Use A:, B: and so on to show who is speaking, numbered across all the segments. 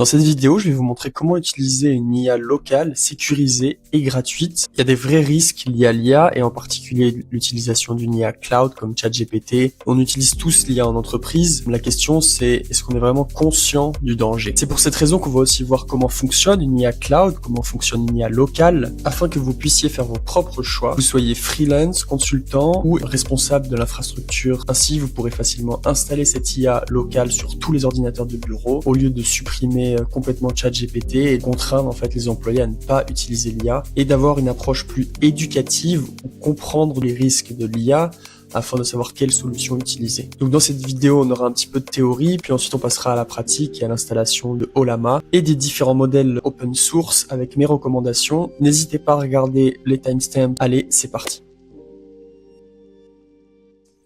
A: Dans cette vidéo, je vais vous montrer comment utiliser une IA locale, sécurisée et gratuite. Il y a des vrais risques liés à l'IA et en particulier l'utilisation d'une IA cloud comme ChatGPT. On utilise tous l'IA en entreprise. La question c'est, est-ce qu'on est vraiment conscient du danger? C'est pour cette raison qu'on va aussi voir comment fonctionne une IA cloud, comment fonctionne une IA locale, afin que vous puissiez faire vos propres choix. Vous soyez freelance, consultant ou responsable de l'infrastructure. Ainsi, vous pourrez facilement installer cette IA locale sur tous les ordinateurs de bureau au lieu de supprimer complètement ChatGPT et contraindre en fait les employés à ne pas utiliser l'IA et d'avoir une approche plus éducative pour comprendre les risques de l'IA afin de savoir quelle solution utiliser. Donc dans cette vidéo, on aura un petit peu de théorie, puis ensuite on passera à la pratique et à l'installation de Ollama et des différents modèles open source avec mes recommandations. N'hésitez pas à regarder les timestamps. Allez, c'est parti.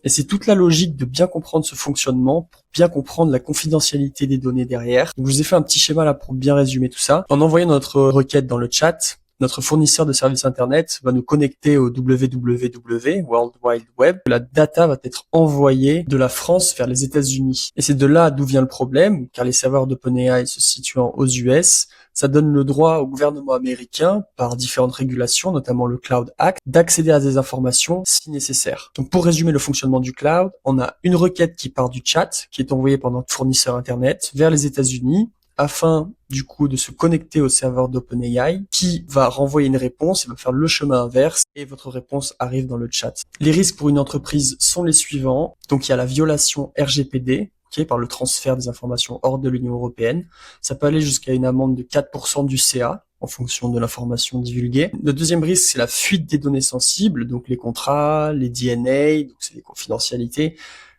A: Et c'est toute la logique de bien comprendre ce fonctionnement pour bien comprendre la confidentialité des données derrière. Donc, je vous ai fait un petit schéma là pour bien résumer tout ça. En envoyant notre requête dans le chat, notre fournisseur de services internet va nous connecter au www, World Wide Web. La data va être envoyée de la France vers les États-Unis. Et c'est de là d'où vient le problème, car les serveurs d'OpenAI se situant aux US, ça donne le droit au gouvernement américain, par différentes régulations, notamment le Cloud Act, d'accéder à des informations si nécessaire. Donc pour résumer le fonctionnement du cloud, on a une requête qui part du chat, qui est envoyée par notre fournisseur internet vers les États-Unis, afin du coup de se connecter au serveur d'OpenAI qui va renvoyer une réponse et va faire le chemin inverse et votre réponse arrive dans le chat. Les risques pour une entreprise sont les suivants. Donc il y a la violation RGPD par le transfert des informations hors de l'Union européenne. Ça peut aller jusqu'à une amende de 4% du CA en fonction de l'information divulguée. Le deuxième risque, c'est la fuite des données sensibles, donc les contrats, les DNA, donc c'est les confidentialités,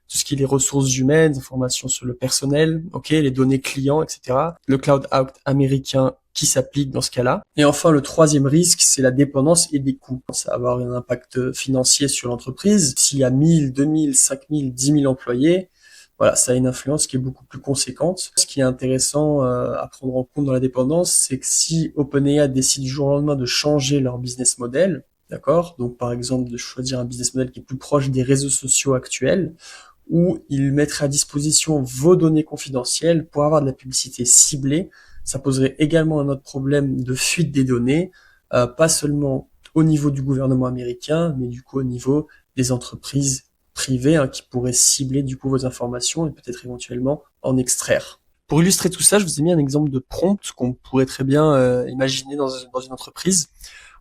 A: tout ce qui est les ressources humaines, informations sur le personnel, les données clients, etc. Le Cloud Act américain qui s'applique dans ce cas-là. Et enfin, le troisième risque, c'est la dépendance et des coûts. Ça va avoir un impact financier sur l'entreprise. S'il y a 1000, 2000, 5000, 10 000 employés, voilà, ça a une influence qui est beaucoup plus conséquente. Ce qui est intéressant à prendre en compte dans la dépendance, c'est que si OpenAI décide du jour au lendemain de changer leur business model, d'accord, donc par exemple de choisir un business model qui est plus proche des réseaux sociaux actuels, où il mettrait à disposition vos données confidentielles pour avoir de la publicité ciblée, ça poserait également un autre problème de fuite des données, pas seulement au niveau du gouvernement américain, mais du coup au niveau des entreprises privées qui pourraient cibler du coup vos informations et peut-être éventuellement en extraire. Pour illustrer tout ça, je vous ai mis un exemple de prompt qu'on pourrait très bien imaginer dans une entreprise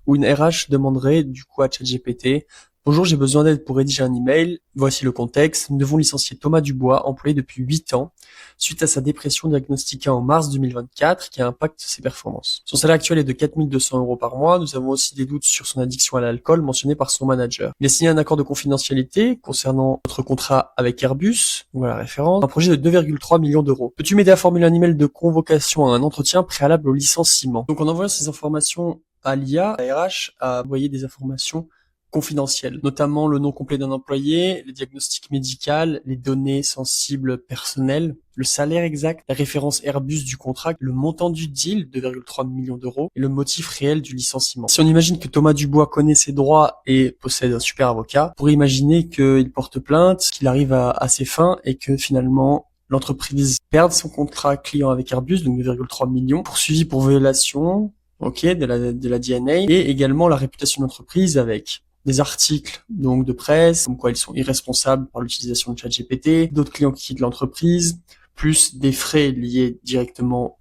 A: où une RH demanderait du coup à ChatGPT: bonjour, j'ai besoin d'aide pour rédiger un email. Voici le contexte. Nous devons licencier Thomas Dubois, employé depuis 8 ans, suite à sa dépression diagnostiquée en mars 2024 qui impacte ses performances. Son salaire actuel est de 4 200 € par mois. Nous avons aussi des doutes sur son addiction à l'alcool mentionné par son manager. Il a signé un accord de confidentialité concernant notre contrat avec Airbus, voilà la référence, un projet de 2,3 millions d'euros. Peux-tu m'aider à formuler un email de convocation à un entretien préalable au licenciement? Donc en envoyant ces informations à l'IA, la RH a envoyé des informations confidentielles, notamment le nom complet d'un employé, le diagnostic médical, les données sensibles personnelles, le salaire exact, la référence Airbus du contrat, le montant du deal, 2,3 millions d'euros, et le motif réel du licenciement. Si on imagine que Thomas Dubois connaît ses droits et possède un super avocat, on pourrait imaginer qu'il porte plainte, qu'il arrive à ses fins et que finalement l'entreprise perde son contrat client avec Airbus, donc 2,3 millions, poursuivi pour violation de la DNA et également la réputation de l'entreprise avec des articles donc de presse, comme quoi ils sont irresponsables par l'utilisation de ChatGPT, d'autres clients qui quittent l'entreprise, plus des frais liés directement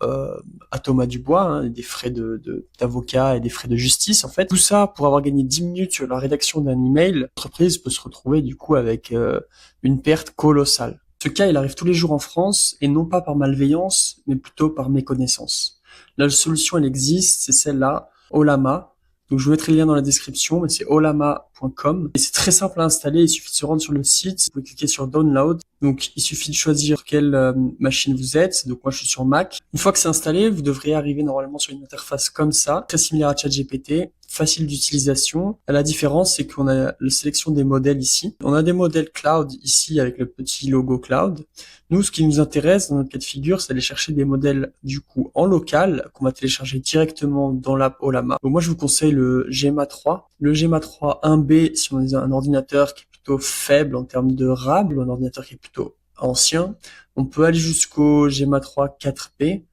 A: à Thomas Dubois, des frais d'avocat et des frais de justice en fait. Tout ça pour avoir gagné 10 minutes sur la rédaction d'un email, l'entreprise peut se retrouver du coup avec une perte colossale. Ce cas, il arrive tous les jours en France et non pas par malveillance, mais plutôt par méconnaissance. La solution, elle existe, c'est celle-là, Ollama. Donc je vous mettrai le lien dans la description, mais c'est ollama.com. Et c'est très simple à installer, il suffit de se rendre sur le site, vous pouvez cliquer sur Download. Donc il suffit de choisir quelle machine vous êtes, donc moi je suis sur Mac. Une fois que c'est installé, vous devriez arriver normalement sur une interface comme ça, très similaire à ChatGPT, facile d'utilisation. La différence, c'est qu'on a la sélection des modèles ici. On a des modèles cloud ici avec le petit logo cloud. Nous, ce qui nous intéresse dans notre cas de figure, c'est d'aller chercher des modèles du coup en local qu'on va télécharger directement dans l'app Ollama. Donc moi, je vous conseille le Gemma 3. Le Gemma 3 1B si on a un ordinateur qui est plutôt faible en termes de RAM, ou un ordinateur qui est plutôt ancien. On peut aller jusqu'au Gemma 3 4P.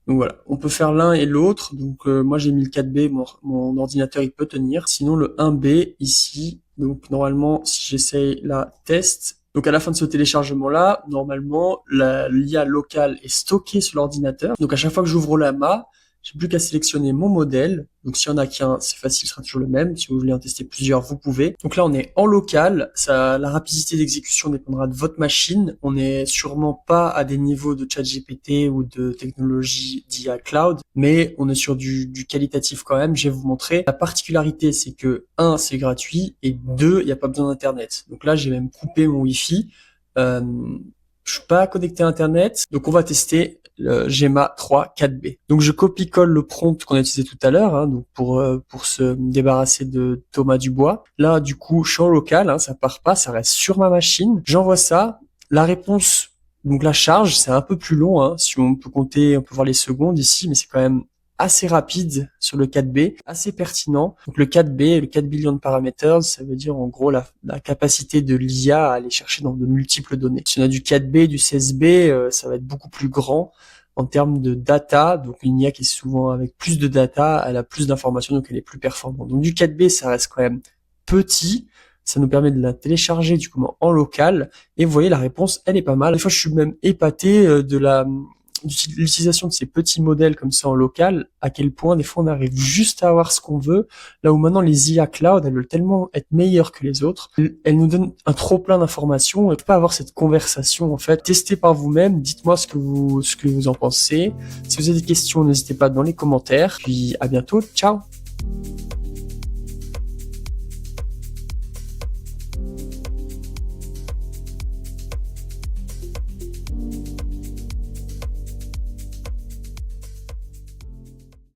A: Donc voilà, on peut faire l'un et l'autre. Donc moi j'ai mis le 4B, mon ordinateur il peut tenir. Sinon le 1B ici, donc normalement si j'essaye la test, donc à la fin de ce téléchargement-là, normalement l'IA locale est stockée sur l'ordinateur. Donc à chaque fois que j'ouvre l'AMA, j'ai plus qu'à sélectionner mon modèle. Donc s'il y en a qu'un, c'est facile, ce sera toujours le même. Si vous voulez en tester plusieurs, vous pouvez. Donc là, on est en local. La rapidité d'exécution dépendra de votre machine. On n'est sûrement pas à des niveaux de ChatGPT ou de technologie d'IA cloud, mais on est sur du qualitatif quand même. Je vais vous montrer. La particularité, c'est que 1, c'est gratuit et 2, il n'y a pas besoin d'internet. Donc là, j'ai même coupé mon Wi-Fi. Je suis pas connecté à internet, donc on va tester le Gemma 3 4B. Donc je copie-colle le prompt qu'on a utilisé tout à l'heure, hein, donc pour se débarrasser de Thomas Dubois. Là, du coup, je suis en local, hein, ça part pas, ça reste sur ma machine. J'envoie ça. La réponse, donc la charge, c'est un peu plus long, hein, si on peut compter, on peut voir les secondes ici, mais c'est quand même assez rapide sur le 4B, assez pertinent. Donc le 4B, le 4 billion de parameters, ça veut dire en gros la capacité de l'IA à aller chercher dans de multiples données. Si on a du 4B, du 16B, ça va être beaucoup plus grand en termes de data. Donc une IA qui est souvent avec plus de data, elle a plus d'informations, donc elle est plus performante. Donc du 4B, ça reste quand même petit. Ça nous permet de la télécharger du coup en local. Et vous voyez, la réponse, elle est pas mal. Des fois, je suis même épaté de l'utilisation de ces petits modèles comme ça en local, à quel point des fois on arrive juste à avoir ce qu'on veut, là où maintenant les IA cloud, elles veulent tellement être meilleures que les autres, elles nous donnent un trop plein d'informations, et pas avoir cette conversation en fait. Testez par vous-même, dites-moi ce que vous en pensez. Si vous avez des questions, n'hésitez pas dans les commentaires, puis à bientôt, ciao.